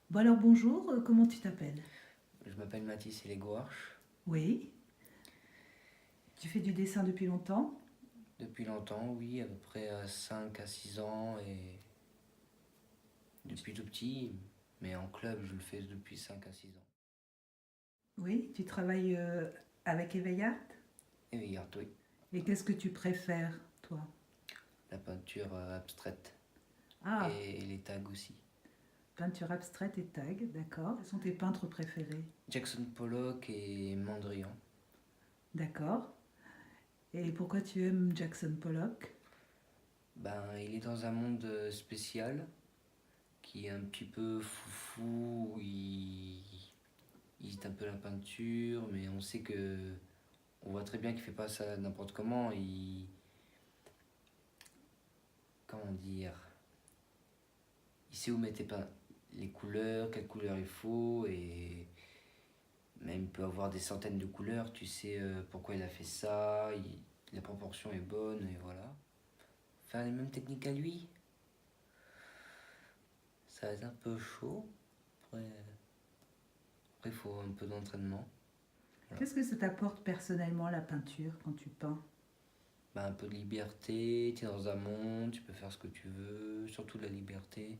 Bon alors bonjour, comment tu t'appelles? Je m'appelle Mathis Elegouarche. Oui. Tu fais du dessin depuis longtemps? Depuis longtemps, oui, à peu près 5 à 6 ans et depuis tout petit, mais en club, je le fais depuis 5 à 6 ans. Oui. Tu travailles avec Éveil Art? Et regarde, oui, Et qu'est-ce que tu préfères, toi? la peinture abstraite Ah, et les tags aussi. peinture abstraite et tag, d'accord. Quels sont tes peintres préférés? Jackson Pollock et Mondrian. D'accord. Et pourquoi tu aimes Jackson Pollock? Ben, il est dans un monde spécial qui est un petit peu foufou. Il hésite un peu la peinture, mais on sait que. On voit très bien qu'il fait pas ça n'importe comment. Comment dire? Il sait où mettre les couleurs, quelles couleurs il faut, et même il peut avoir des centaines de couleurs, tu sais pourquoi il a fait ça, la proportion est bonne, et voilà. Faire les mêmes techniques à lui, ça va être un peu chaud. Après, il faut un peu d'entraînement. Voilà. Qu'est-ce que ça t'apporte personnellement la peinture quand tu peins? Bah, un peu de liberté, tu es dans un monde, tu peux faire ce que tu veux, surtout de la liberté.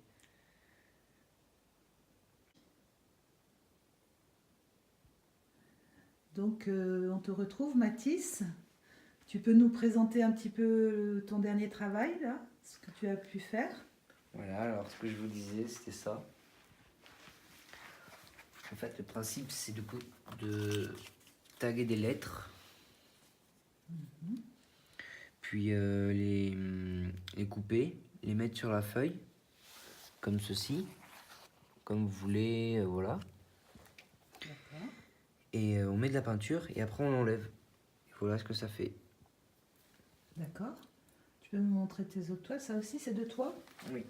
Donc on te retrouve, Mathis. Tu peux nous présenter un petit peu ton dernier travail, là, ce que tu as pu faire? Voilà, alors ce que je vous disais, c'était ça. En fait, le principe, c'est de taguer des lettres, puis les couper, les mettre sur la feuille, comme ceci, comme vous voulez, voilà. D'accord. Et on met de la peinture et après on l'enlève. Et voilà ce que ça fait. D'accord. Tu peux me montrer tes autres toiles? Ça aussi, c'est de toi? Oui.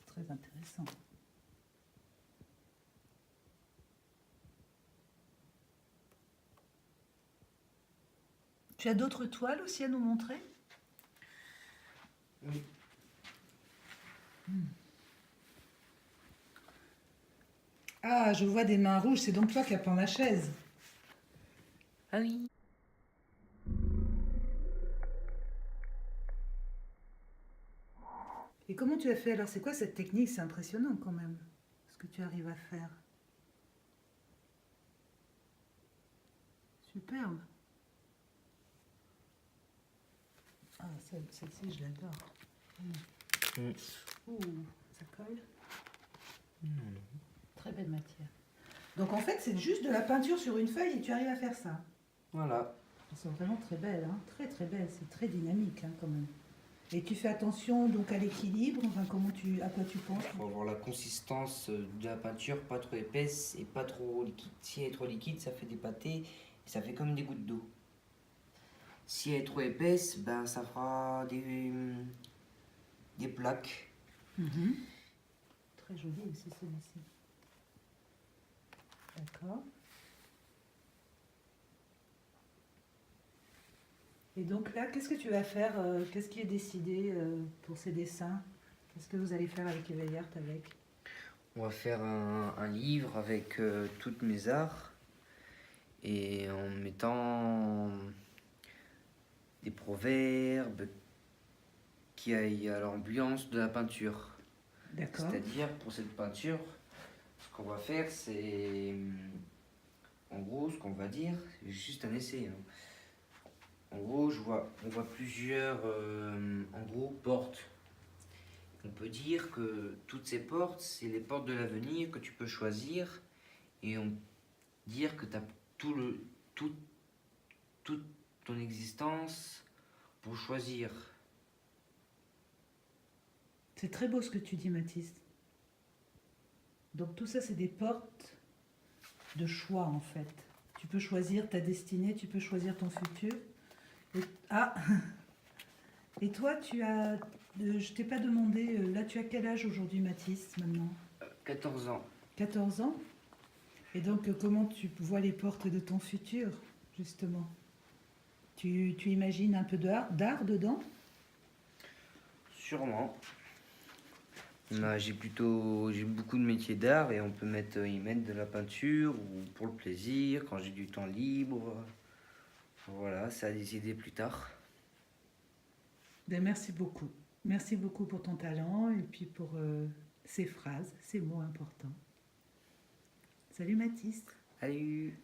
Très intéressant. Tu as d'autres toiles aussi à nous montrer? Oui. Ah, je vois des mains rouges, c'est donc toi qui as peint ma chaise. Ah oui. Et comment tu as fait alors? C'est quoi cette technique? C'est impressionnant quand même, ce que tu arrives à faire. Superbe. Ah, celle-ci, je l'adore. Mm. Ouh, ça colle. Non, Très belle matière. Donc en fait, c'est juste de la peinture sur une feuille et tu arrives à faire ça. voilà. Elles sont vraiment très belles, hein. Très très belles. C'est très dynamique, hein, quand même. Et tu fais attention donc à l'équilibre, enfin à quoi tu penses? Il faut avoir la consistance de la peinture, pas trop épaisse et pas trop liquide. Si elle est trop liquide, ça fait des pâtés et ça fait comme des gouttes d'eau. Si elle est trop épaisse, ben ça fera des plaques. Mhm. Très joli aussi celui-ci. D'accord. Et donc là, qu'est-ce que tu vas faire? Qu'est-ce qui est décidé pour ces dessins? Qu'est-ce que vous allez faire avec Éveil Art avec? On va faire un livre avec toutes mes arts et en mettant des proverbes qui aillent à l'ambiance de la peinture. D'accord. C'est-à-dire, pour cette peinture, ce qu'on va faire, c'est. En gros, ce qu'on va dire, c'est juste un essai, hein. En gros, on voit plusieurs, en gros, portes. On peut dire que toutes ces portes, c'est les portes de l'avenir que tu peux choisir et on dire que tu as tout le, tout, toute ton existence pour choisir. C'est très beau ce que tu dis, Mathis. Donc tout ça, c'est des portes de choix en fait. Tu peux choisir ta destinée, tu peux choisir ton futur. Et, ah, et toi, je t'ai pas demandé, là tu as quel âge aujourd'hui, Mathis, maintenant? 14 ans. 14 ans. Et donc comment tu vois les portes de ton futur, justement? Tu imagines un peu d'art dedans? Sûrement. J'ai beaucoup de métiers d'art et on peut y mettre de la peinture ou pour le plaisir, quand j'ai du temps libre. Voilà, ça a des idées plus tard. Ben, merci beaucoup. Merci beaucoup pour ton talent et puis pour ces phrases, ces mots importants. Salut Mathis. Salut!